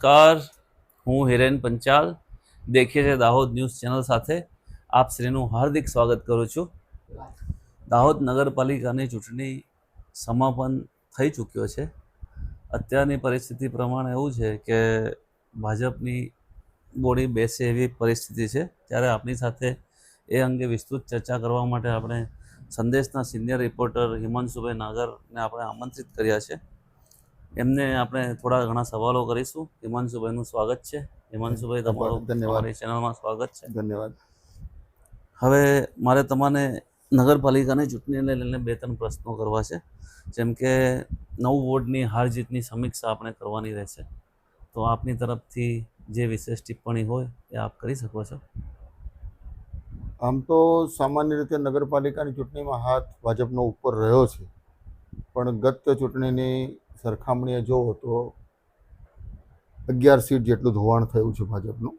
નમસ્કાર, હું હિરેન પંચાલ. દેખીએ છે દાહોદ ન્યૂઝ ચેનલ સાથે આપ શ્રીનું હાર્દિક સ્વાગત કરું છું. દાહોદ નગરપાલિકાની ચૂંટણી સમાપન થઈ ચૂક્યો છે. અત્યારની પરિસ્થિતિ પ્રમાણે એવું છે કે ભાજપની બોડી બેસે એવી પરિસ્થિતિ છે. ત્યારે આપણી સાથે એ અંગે વિસ્તૃત ચર્ચા કરવા માટે આપણે સંદેશના સિનિયર રિપોર્ટર હિમાંશુભાઈ નાગરને આપણે આમંત્રિત કર્યા છે. એમને આપણે થોડા ઘણા સવાલો કરીશું. હિમાંશુભાઈનું સ્વાગત છે. હિમાંશુભાઈ, તમારું તમારી ચેનલમાં સ્વાગત છે. ધન્યવાદ. હવે મારે તમને નગરપાલિકાની ચૂંટણીને લઈને 2-3 પ્રશ્નો કરવા છે. જેમ કે 9 વોર્ડની હાર જીતની સમીક્ષા આપણે કરવાની રહેશે, તો આપની તરફથી જે વિશેષ ટિપ્પણી હોય એ આપ કરી શકો છો. આમ તો સામાન્ય રીતે નગરપાલિકાની ચૂંટણીમાં હાથ ભાજપનો ઉપર રહ્યો છે, પણ ગત ચૂંટણીની સરખામણીએ જોવો તો 11 સીટ જેટલું ધોવાણ થયું છે ભાજપનું.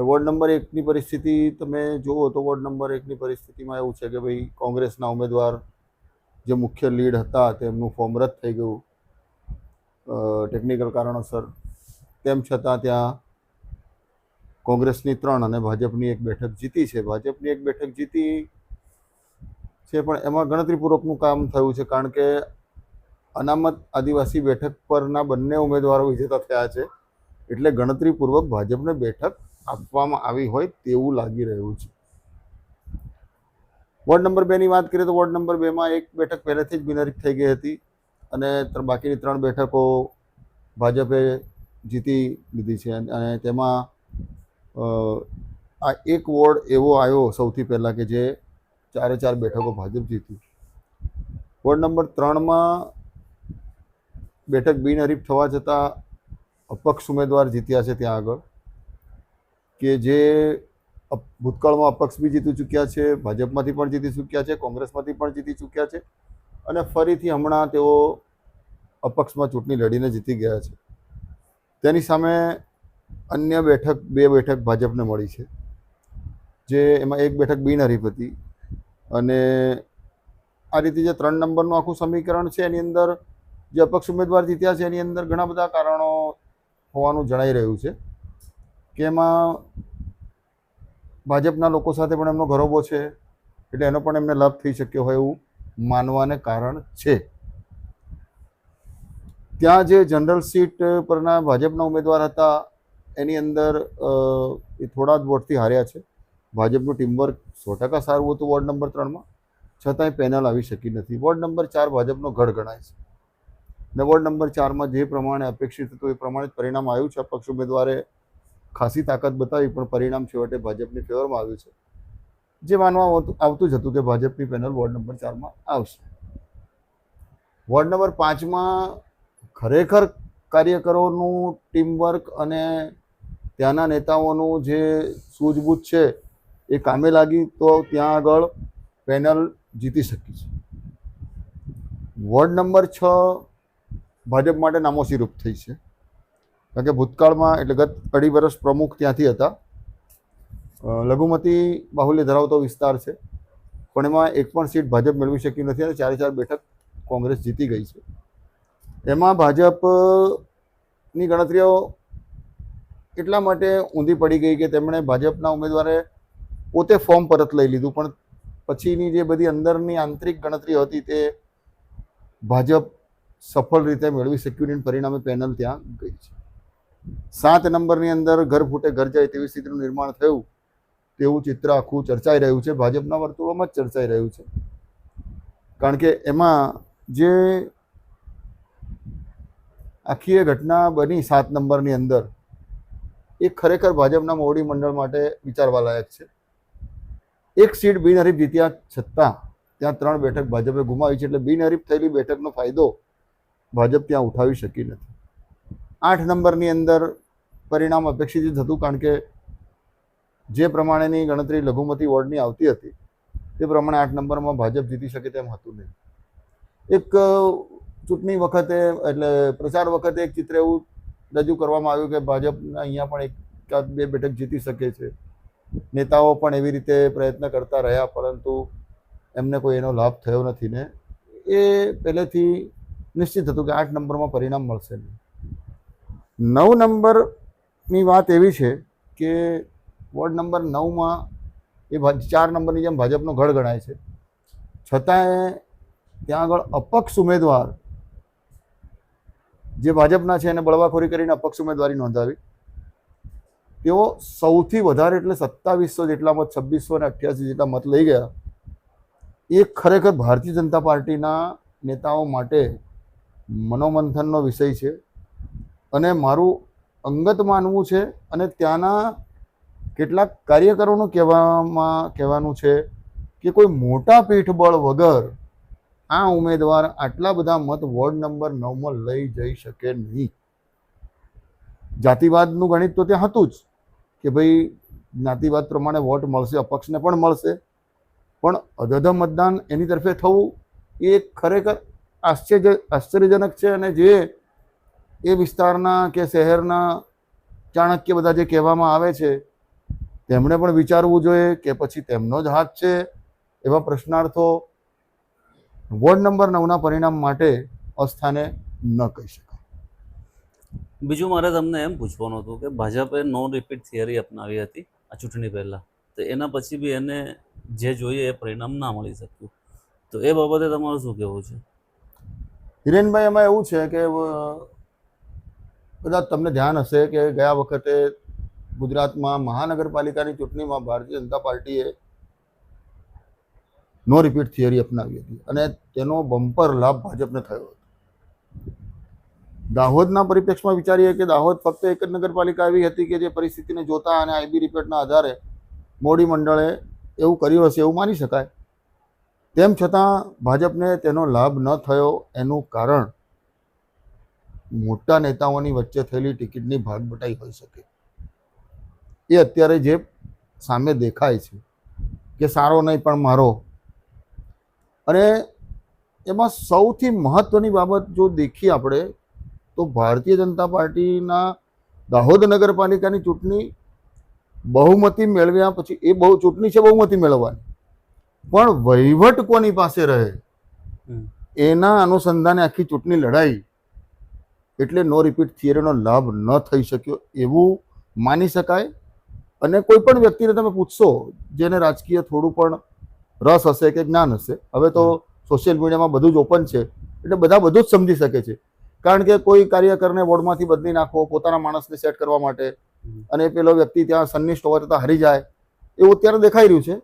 વોર્ડ નંબર 1ની પરિસ્થિતિ તમે જુઓ તો વોર્ડ નંબર 1ની પરિસ્થિતિમાં એવું છે કે ભાઈ કોંગ્રેસના ઉમેદવાર જે મુખ્ય લીડ હતા તેમનું ફોર્મ રદ થઈ ગયું ટેકનિકલ કારણોસર. તેમ છતાં ત્યાં કોંગ્રેસની 3 અને ભાજપની 1 બેઠક જીતી છે. ભાજપની 1 બેઠક જીતી છે, પણ એમાં ગણતરીપૂર્વકનું કામ થયું છે, કારણ કે અનામત આદિવાસી બેઠક પરના બંને ઉમેદવારો વિજેતા થયા છે, એટલે ગણતરીપૂર્વક ભાજપને બેઠક આપવામાં આવી હોય તેવું લાગી રહ્યું છે. વોર્ડ નંબર 2ની વાત કરીએ તો વોર્ડ નંબર 2માં 1 બેઠક પહેલેથી જ બિનહરીફ થઈ ગઈ હતી અને બાકીની 3 બેઠકો ભાજપે જીતી લીધી છે. અને તેમાં આ એક વોર્ડ એવો આવ્યો સૌથી પહેલાં કે જે 4 બેઠકો ભાજપ જીતી. વોર્ડ નંબર 3માં બેઠક બિનહરીફ થવા છતાં અપક્ષ ઉમેદવાર જીત્યા છે ત્યાં આગળ, કે જે ભૂતકાળમાં અપક્ષ બી જીતી ચૂક્યા છે, ભાજપમાંથી પણ જીતી ચૂક્યા છે, કોંગ્રેસમાંથી પણ જીતી ચૂક્યા છે અને ફરીથી હમણાં તેઓ અપક્ષમાં ચૂંટણી લડીને જીતી ગયા છે. તેની સામે અન્ય બેઠક 2 બેઠક ભાજપને મળી છે, જે એમાં 1 બેઠક બિનહરીફ હતી. અને આ રીતે જે 3 નંબરનું આખું સમીકરણ છે એની અંદર જે અપક્ષ ઉમેદવાર જીત્યા છે એની અંદર ઘણા બધા કારણો હોવાનું જણાઈ રહ્યું છે, કે એમાં ભાજપના લોકો સાથે પણ એમનો ઘરોબો છે, એટલે એનો પણ એમને લાભ થઈ શક્યો હોય એવું માનવાને કારણ છે. ત્યાં જે જનરલ સીટ પરના ભાજપના ઉમેદવાર હતા એની અંદર એ થોડા જ વોટથી હાર્યા છે. ભાજપનું ટીમવર્ક 100% સારું હતું વોર્ડ નંબર 3માં, છતાંય પેનલ આવી શકી નથી. વોર્ડ નંબર 4 ભાજપનો ગઢ ગણાય છે ને વોર્ડ નંબર 4માં જે પ્રમાણે અપેક્ષિત હતું એ પ્રમાણે જ પરિણામ આવ્યું છે. અપક્ષ ઉમેદવારે ખાસી તાકાત બતાવી, પણ પરિણામ છેવટે ભાજપની ફેવરમાં આવ્યું છે, જે માનવા આવતું જ હતું કે ભાજપની પેનલ વોર્ડ નંબર 4માં આવશે. વોર્ડ નંબર 5માં ખરેખર કાર્યકરોનું ટીમવર્ક અને ત્યાંના નેતાઓનું જે સૂઝબૂછ છે એ કામે લાગી તો ત્યાં આગળ પેનલ જીતી શકી છે. વોર્ડ નંબર 6 ભાજપ માટે નામોશી રૂપ થઈ છે, કારણ કે ભૂતકાળમાં એટલે ગત 2.5 વર્ષ પ્રમુખ ત્યાંથી હતા. લઘુમતી બાહુલ્ય ધરાવતો વિસ્તાર છે, પણ એમાં 1 પણ સીટ ભાજપ મેળવી શકી નથી અને 4 બેઠક કોંગ્રેસ જીતી ગઈ છે. એમાં ભાજપની ગણતરીઓ એટલા માટે ઊંધી પડી ગઈ કે તેમણે ભાજપના ઉમેદવારે પોતે ફોર્મ પરત લઈ લીધું, પણ પછીની જે બધી અંદરની આંતરિક ગણતરીઓ હતી તે ભાજપ સફળ રીતે મેળવી શક્યું નહીં, પરિણામે પેનલ ત્યાં ગઈ છે. 7 નંબરની અંદર ઘર ફૂટે ઘર જાય તેવી સ્થિતિનું નિર્માણ થયું તેવું ચિત્ર આખું ચર્ચાઈ રહ્યું છે, ભાજપના વર્તુળોમાં જ ચર્ચાઈ રહ્યું છે. કારણ કે એમાં જે આખી એ ઘટના બની 7 નંબરની અંદર એ ખરેખર ભાજપના મોવડી મંડળ માટે વિચારવા લાયક છે. 1 સીટ બિનહરીફ જીત્યા છતાં ત્યાં 3 બેઠક ભાજપે ગુમાવી છે, એટલે બિનહરીફ થયેલી બેઠકનો ફાયદો ભાજપ ત્યાં ઉઠાવી શકી નથી. 8 નંબરની અંદર પરિણામ અપેક્ષિત જ હતું, કારણ કે જે પ્રમાણેની ગણતરી લઘુમતી વોર્ડની આવતી હતી તે પ્રમાણે 8 નંબરમાં ભાજપ જીતી શકે તેમ હતું નહીં. એક ચૂંટણી વખતે એટલે પ્રચાર વખતે એક ચિત્ર એવું રજૂ કરવામાં આવ્યું કે ભાજપ અહીંયા પણ 1-2 બેઠક જીતી શકે છે. નેતાઓ પણ એવી રીતે પ્રયત્ન કરતા રહ્યા, પરંતુ એમને કોઈ એનો લાભ થયો નથી ને એ પહેલેથી નિશ્ચિત હતું કે 8 નંબરમાં પરિણામ મળશે નહીં. 9 નંબરની વાત એવી છે કે વોર્ડ નંબર 9માં એ 4 નંબરની જેમ ભાજપનો ગઢ ગણાય છે, છતાંય ત્યાં આગળ અપક્ષ ઉમેદવાર જે ભાજપના છે એને બળવાખોરી કરીને અપક્ષ ઉમેદવારી નોંધાવી. તેઓ સૌથી વધારે એટલે 2700 જેટલા મત, 2688 જેટલા મત લઈ ગયા. એ ખરેખર ભારતીય જનતા પાર્ટીના નેતાઓ માટે મનોમંથનનો વિષય છે. અને મારું અંગત માનવું છે અને ત્યાંના કેટલાક કાર્યકરોનું કહેવાનું છે કે કોઈ મોટા પીઠબળ વગર આ ઉમેદવાર આટલા બધા મત વોર્ડ નંબર 9માં લઈ જઈ શકે નહીં. જાતિવાદનું ગણિત તો ત્યાં હતું જ કે ભાઈ જ્ઞાતિવાદ પ્રમાણે વોટ મળશે, અપક્ષને પણ મળશે, પણ અધધ મતદાન એની તરફે થવું એ ખરેખર આશ્ચર્યજનક છે. અને જે એ વિસ્તારના કે શહેરના ચાણક્ય બધા જે કહેવામાં આવે છે તેમણે પણ વિચારવું જોઈએ કે પછી તેમનો જ હાથ છે. એવા પ્રશ્નાર્થો વોર્ડ નંબર 9ના પરિણામ માટે અસ્થાને ન કહી શકાય. બીજું મારે તમને એમ પૂછવાનું હતું કે ભાજપે નો રિપીટ થિયરી અપનાવી હતી આ ચૂંટણી પહેલાં, તો એના પછી બી એને જે જોઈએ એ પરિણામ ના મળી શક્યું, તો એ બાબતે તમારું શું કહેવું છે? હિરેનભાઈ, એમાં એવું છે કે કદાચ તમને ધ્યાન હશે કે ગયા વખતે ગુજરાતમાં મહાનગરપાલિકાની ચૂંટણીમાં ભારતીય જનતા પાર્ટીએ નો રિપીટ થિયરી અપનાવી હતી અને તેનો બમ્પર લાભ ભાજપને થયો હતો. દાહોદના પરિપ્રેક્ષમાં વિચારીએ કે દાહોદ ફક્ત એક જ નગરપાલિકા એવી હતી કે જે પરિસ્થિતિને જોતા અને આઈબી રિપોર્ટના આધારે મોડી મંડળે એવું કર્યું હશે એવું માની શકાય. તેમ છતાં ભાજપને તેનો લાભ ન થયો એનું કારણ મોટા નેતાઓની વચ્ચે થયેલી ટિકિટની ભાગબટાઈ હોઈ શકે. એ અત્યારે જે સામે દેખાય છે કે સારો નહીં પણ મારો. અને એમાં સૌથી મહત્વની બાબત જો દેખીએ આપણે તો ભારતીય જનતા પાર્ટીના દાહોદ નગરપાલિકાની ચૂંટણી બહુમતી મેળવ્યા પછી એ ચૂંટણી છે બહુમતી મેળવવાની, પણ વહીવટ કોની પાસે રહે એના અનુસંધાને આખી ચૂંટણી લડાઈ. એટલે નો રિપીટ થિયરીનો લાભ ન થઈ શક્યો એવું માની શકાય. અને કોઈ પણ વ્યક્તિને તમે પૂછશો જેને રાજકીય થોડું પણ રસ હશે કે જ્ઞાન હશે, હવે તો સોશિયલ મીડિયામાં બધું જ ઓપન છે એટલે બધા બધું જ સમજી શકે છે. કારણ કે કોઈ કાર્યકરને વોર્ડમાંથી બદલી નાખવો પોતાના માણસને સેટ કરવા માટે, અને પેલો વ્યક્તિ ત્યાં સંનિષ્ઠ હોવા છતાં હારી જાય, એવું અત્યારે દેખાઈ રહ્યું છે.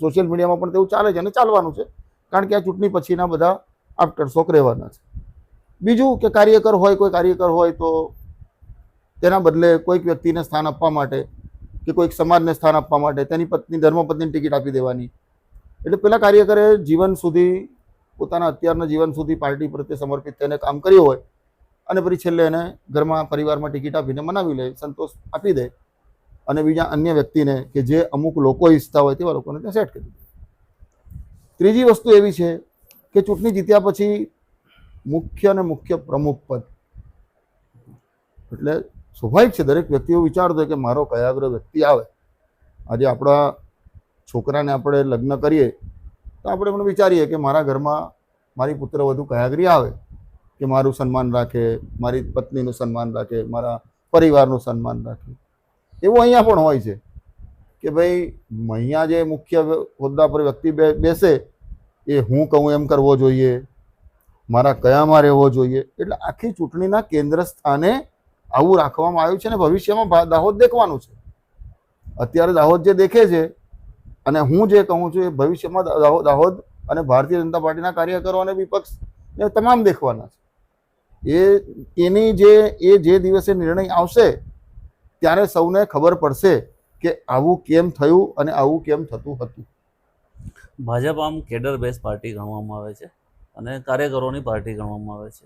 સોશિયલ મીડિયામાં પણ તેવું ચાલે છે અને ચાલવાનું છે, કારણ કે આ ચૂંટણી પછીના બધા આફ્ટર શોક રહેવાના છે. બીજું કે કાર્યકર હોય તો તેના બદલે કોઈક વ્યક્તિને સ્થાન આપવા માટે કે કોઈક સમાજને સ્થાન આપવા માટે તેની પત્ની ધર્મપત્નીની ટિકિટ આપી દેવાની. એટલે પેલા કાર્યકરે જીવન સુધી પોતાના અત્યારના જીવન સુધી પાર્ટી પ્રત્યે સમર્પિત થઈને કામ કર્યું હોય અને પછી છેલ્લે એને ઘરમાં પરિવારમાં ટિકિટ આપીને મનાવી લે, સંતોષ આપી દે અને બીજા અન્ય વ્યક્તિને કે જે અમુક લોકો ઈચ્છતા હોય તેવા લોકોને ત્યાં સેટ કરી દે. ત્રીજી વસ્તુ એવી છે કે ચૂંટણી જીત્યા પછી મુખ્ય પ્રમુખ પદ, એટલે સ્વાભાવિક છે દરેક વ્યક્તિ એવું વિચારતો હોય કે મારો કયાગ્ર વ્યક્તિ આવે. આજે આપણા છોકરાને આપણે લગ્ન કરીએ તો આપણે પણ વિચારીએ કે મારા ઘરમાં મારી પુત્રવધુ કયાગરી આવે કે મારું સન્માન રાખે, મારી પત્નીનું સન્માન રાખે, મારા પરિવારનું સન્માન રાખે. એવું અહીંયા પણ હોય છે કે ભાઈ અહીંયા જે મુખ્ય હોદ્દા પર વ્યક્તિ બેસે એ હું કહું એમ કરવો જોઈએ, મારા કયામાં રહેવો જોઈએ. એટલે આખી ચૂંટણીના કેન્દ્ર સ્થાને આવું રાખવામાં આવ્યું છે અને ભવિષ્યમાં દાહોદ દેખવાનું છે. અત્યારે દાહોદ જે દેખે છે અને હું જે કહું છું એ ભવિષ્યમાં દાહોદ અને ભારતીય જનતા પાર્ટીના કાર્યકરો અને વિપક્ષને તમામ દેખવાના છે. એ જે દિવસે નિર્ણય આવશે ત્યારે સૌને ખબર પડશે કે આવું કેમ થયું અને આવું કેમ થતું હતું. ભાજપ આમ કેડર બેઝ પાર્ટી ગણવામાં આવે છે અને કાર્યકરોની પાર્ટી ગણવામાં આવે છે.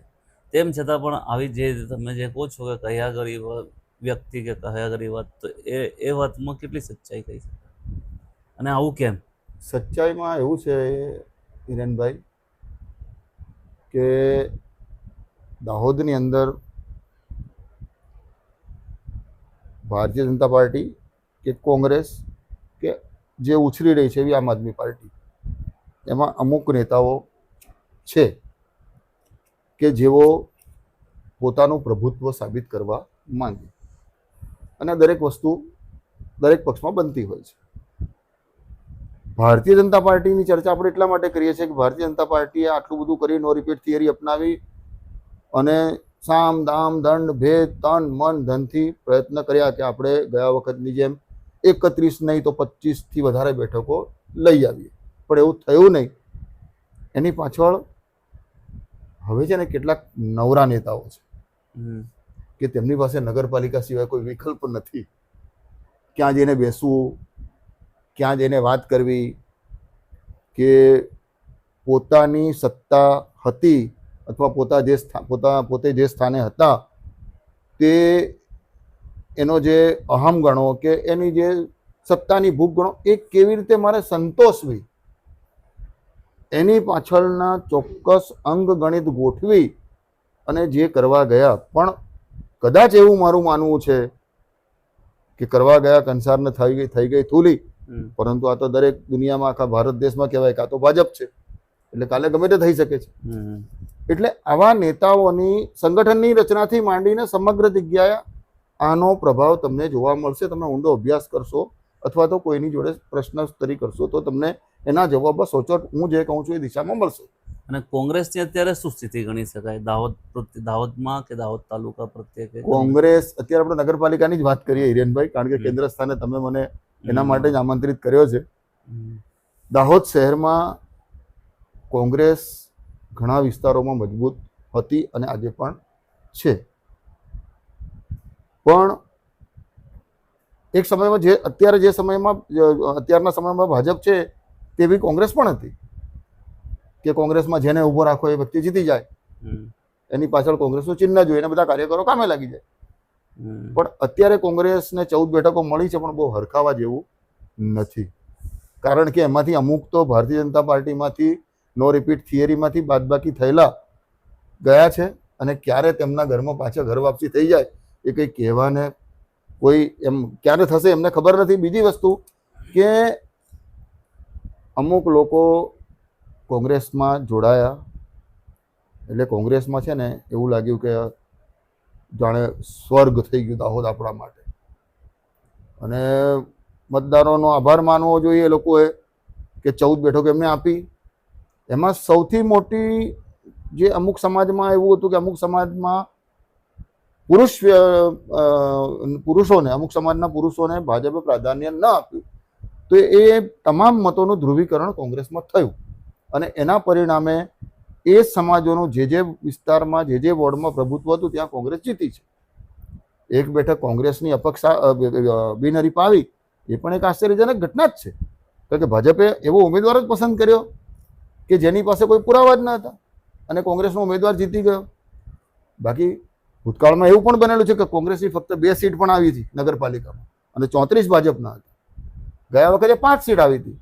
તેમ છતાં પણ આવી જે તમે જે કહો છો કે કયાગરી વ્યક્તિ કે કયાગરી વાત, તો એ વાતમાં કેટલી સચ્ચાઈ કહી શકાય અને આવું કેમ? સચ્ચાઈમાં એવું છે હિરેનભાઈ કે દાહોદની અંદર ભારતીય જનતા પાર્ટી કે કોંગ્રેસ કે જે ઉછરી રહી છે એવી આમ આદમી પાર્ટી, એમાં અમુક નેતાઓ છે કે જેઓ પોતાનું પ્રભુત્વ સાબિત કરવા માંગે, અને દરેક વસ્તુ દરેક પક્ષમાં બનતી હોય છે. ભારતીય જનતા પાર્ટીની ચર્ચા આપણે એટલા માટે કરીએ છીએ કે ભારતીય જનતા પાર્ટીએ આટલું બધું કરી, નો રિપીટ થિયરી અપનાવી અને સામ દામ દંડ ભેદ તન મન ધનથી પ્રયત્ન કર્યા કે આપણે ગયા વખતની જેમ 31 નહીં તો 25થી વધારે બેઠકો લઈ આવીએ, પણ એવું થયું નહીં. એની પાછળ હવે છે ને કેટલાક નવરા નેતાઓ છે કે તેમની પાસે નગરપાલિકા સિવાય કોઈ વિકલ્પ નથી. ક્યાં જઈને બેસવું, ક્યાં જઈને વાત કરવી, કે પોતાની સત્તા હતી અથવા પોતે જે સ્થાને હતા તે એનો જે અહમ ગણો કે એની જે સત્તાની ભૂખ ગણો, એ કેવી રીતે મારે સંતોષવી, એની પાછળના ચોક્કસ અંગ ગણિત ગોઠવી અને જે કરવા ગયા. પણ કદાચ એવું મારું માનવું છે કે કરવા ગયા કંસારને થઈ ગઈ થૂલી, પરંતુ આ તો દરેક દુનિયામાં આખા ભારત દેશમાં કહેવાય કે આ તો ભાજપ છે, એટલે કાલે ગમે તે થઈ શકે છે. એટલે આવા નેતાઓની સંગઠનની રચનાથી માંડીને સમગ્ર જગ્યાએ આનો પ્રભાવ તમને જોવા મળશે. તમે ઊંડો અભ્યાસ કરશો અથવા તો કોઈની જોડે પ્રશ્નોત્તરી કરશો તો તમને એના જવાબ સચોટ હું જે કહું છું એ દિશામાં મળશે. અને કોંગ્રેસની અત્યારે શું સ્થિતિ ગણી શકાય દાહોદમાં કે દાહોદ તાલુકા પ્રત્યે? કોંગ્રેસ અત્યારે આપણે નગરપાલિકાની જ વાત કરીએ હિરેનભાઈ, કારણ કે કેન્દ્ર સ્થાને તમે મને એના માટે જ આમંત્રિત કર્યો છે. દાહોદ શહેરમાં કોંગ્રેસ ઘણા વિસ્તારોમાં મજબૂત હતી અને આજે પણ છે, પણ એક સમયમાં અત્યારના સમયમાં ભાજપ છે તેવી કોંગ્રેસ પણ હતી કે કોંગ્રેસમાં જેને ઊભો રાખો એ વ્યક્તિ જીતી જાય, એની પાછળ કોંગ્રેસનું ચિહ્ન જોઈએ અને બધા કાર્યકરો કામે લાગી જાય. પણ અત્યારે કોંગ્રેસને 14 બેઠકો મળી છે, પણ બહુ હરખાવા જેવું નથી, કારણ કે એમાંથી અમુક તો ભારતીય જનતા પાર્ટીમાંથી નો રિપીટ થિયરીમાંથી બાદબાકી થયેલા ગયા છે, અને ક્યારે તેમના ઘરમાં પાછા ઘર વાપસી થઈ જાય એ કંઈ કહેવાને કોઈ એમ ક્યારે થશે એમને ખબર નથી. બીજી વસ્તુ કે અમુક લોકો કોંગ્રેસમાં જોડાયા એટલે કોંગ્રેસમાં છે ને એવું લાગ્યું કે જાણે સ્વર્ગ થઈ ગયું દાહોદ આપણા માટે, અને મતદારોનો આભાર માનવો જોઈએ એ લોકોએ કે 14 બેઠકો એમને આપી. એમાં સૌથી મોટી જે અમુક સમાજમાં એવું હતું કે અમુક સમાજમાં પુરુષોને અમુક સમાજના પુરુષોને ભાજપે પ્રાધાન્ય ન આપ્યું, તો એ તમામ મતોનું ધ્રુવીકરણ કોંગ્રેસમાં થયું, અને એના પરિણામે એ સમાજોનું જે વિસ્તારમાં જે વોર્ડમાં પ્રભુત્વ હતું ત્યાં કોંગ્રેસ જીતી છે. એક બેઠક કોંગ્રેસની અપક્ષા બિનહરીફ આવી, એ પણ એક આશ્ચર્યજનક ઘટના જ છે, કારણ કે ભાજપે એવો ઉમેદવાર જ પસંદ કર્યો કે જેની પાસે કોઈ પુરાવા જ ન હતા, અને કોંગ્રેસનો ઉમેદવાર જીતી ગયો. બાકી ભૂતકાળમાં એવું પણ બનેલું છે કે કોંગ્રેસની ફક્ત 2 સીટ પણ આવી હતી નગરપાલિકામાં, અને 34 ભાજપના હતા. ગયા વખતે 5 સીટ આવી હતી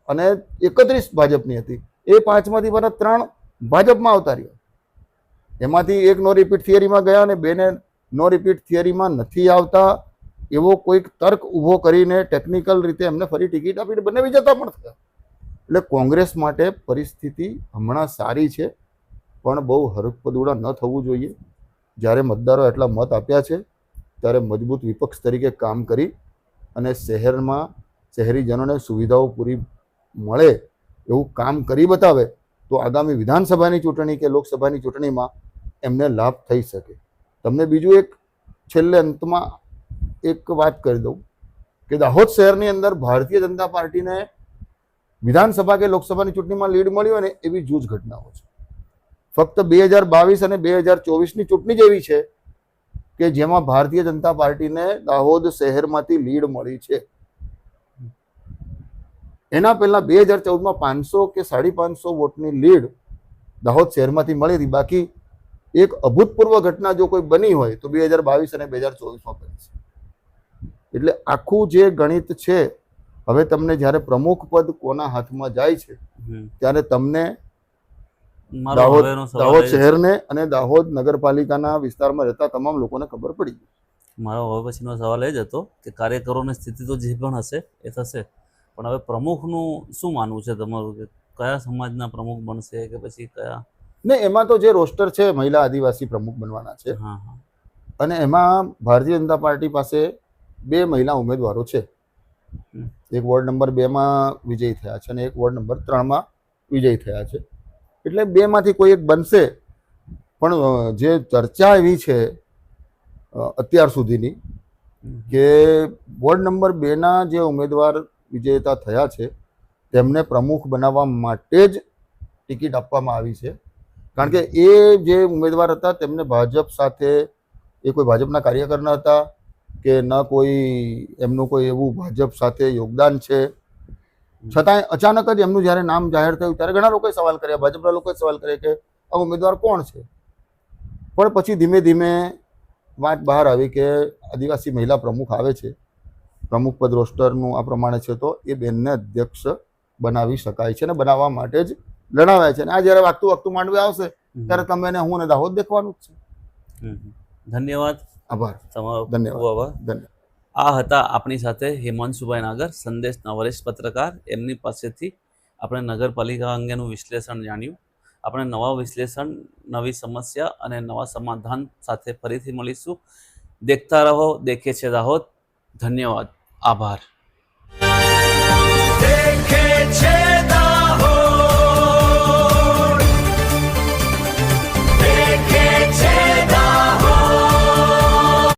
અને 31 ભાજપની હતી. એ 5માંથી માત્ર 3 ભાજપમાં આવતા રહ્યા. એમાંથી એક નો રિપીટ થિયરીમાં ગયા અને 2ને નો રિપીટ થિયરીમાં નથી આવતા એવો કોઈક તર્ક ઊભો કરીને ટેકનિકલ રીતે એમને ફરી ટિકિટ આપીને બંને વિજેતા પણ થયા. એટલે કોંગ્રેસ માટે પરિસ્થિતિ હમણાં સારી છે, પણ બહુ હરખપદુડા ન થવું જોઈએ. જ્યારે મતદારો એટલા મત આપ્યા છે ત્યારે મજબૂત વિપક્ષ તરીકે કામ કરી અને શહેરમાં શહેરીજનોને સુવિધાઓ પૂરી મળે એવું કામ કરી બતાવે તો આગામી વિધાનસભાની ચૂંટણી કે લોકસભાની ચૂંટણીમાં એમને લાભ થઈ શકે. તમને બીજું એક છેલ્લે અંતમાં એક વાત કરી દઉં કે દાહોદ શહેરની અંદર ભારતીય જનતા પાર્ટીને વિધાનસભા કે લોકસભાની ચૂંટણીમાં લીડ મળી હોય ને એવી જૂજ ઘટનાઓ છે. ફક્ત 2022 અને 2024ની ચૂંટણી જ એવી છે કે જેમાં ભારતીય જનતા પાર્ટીને દાહોદ શહેરમાંથી લીડ મળી છે. એના પહેલા 2014માં 500 કે 550 વોટની લીડ દાહોદ શહેરમાંથી મળી હતી. બાકી એક અભૂતપૂર્વ ઘટના જો કોઈ બની હોય તો 2022 અને 2024માં બની છે. એટલે આખું જે ગણિત છે, હવે તમને જ્યારે પ્રમુખ પદ કોના હાથમાં જાય છે ત્યારે તમને દાહોદ શહેરને અને દાહોદ નગરપાલિકાના વિસ્તારમાં રહેતા તમામ લોકોને ખબર પડી ગઈ. મારો હવે પછીનો સવાલ એ જ હતો કે કાર્યકરોની સ્થિતિ તો જે પણ હશે એ થશે, પણ હવે પ્રમુખનું શું માનવું છે તમારું કે કયા સમાજના પ્રમુખ બનશે કે પછી કયા ને એમાં તો જે રોસ્ટર છે મહિલા આદિવાસી પ્રમુખ બનવાના છે, હા હા અને એમાં ભારતીય જનતા પાર્ટી પાસે 2 મહિલા ઉમેદવારો છે. હમ. એક વોર્ડ નંબર 2માં વિજયી થયા છે અને એક વોર્ડ નંબર 3માં વિજયી થયા છે. એટલે 2માંથી કોઈ એક બનશે. પણ જે ચર્ચા એવી છે અત્યાર સુધીની કે વોર્ડ નંબર 2ના જે ઉમેદવાર વિજેતા થયા છે તેમને પ્રમુખ બનાવવા માટે જ ટિકિટ આપવામાં આવી છે. કારણ કે એ જે ઉમેદવાર હતા તેમને ભાજપ સાથે, એ કોઈ ભાજપના કાર્યકર ન હતા કે ન કોઈ એમનું કોઈ એવું ભાજપ સાથે યોગદાન છે. છતાંય અચાનક જ એમનું જ્યારે નામ જાહેર થયું ત્યારે ઘણા લોકોએ સવાલ કર્યા, ભાજપના લોકોએ સવાલ કર્યા કે આ ઉમેદવાર કોણ છે. પણ પછી ધીમે ધીમે વાત બહાર આવી કે આદિવાસી મહિલા પ્રમુખ આવે છે, પ્રમુખ પદ રોસ્ટરનું આ પ્રમાણે છે, તો એ બેનને અધ્યક્ષ બનાવી શકાય છે અને બનાવવા માટે જ લડાવાય છે. અને આ જ્યારે વાગતું માંડવી આવશે ત્યારે તમે અને હું અને દાહોદ દેખવાનું જ છે. ધન્યવાદ. આભાર. તમારો ખૂબ ધન્યવાદ. આભાર. ધન્યવાદ. આ હતા આપણી સાથે હિમાંશુભાઈ નાગર, સંદેશના વરિષ્ઠ પત્રકાર. એમની પાસેથી આપણે નગરપાલિકા અંગેનું વિશ્લેષણ જાણ્યું. આપણે નવા વિશ્લેષણ, નવી સમસ્યા અને નવા સમાધાન સાથે ફરીથી મળીશું. દેખતા રહો દેખે છે દાહોદ. ધન્યવાદ. આભાર.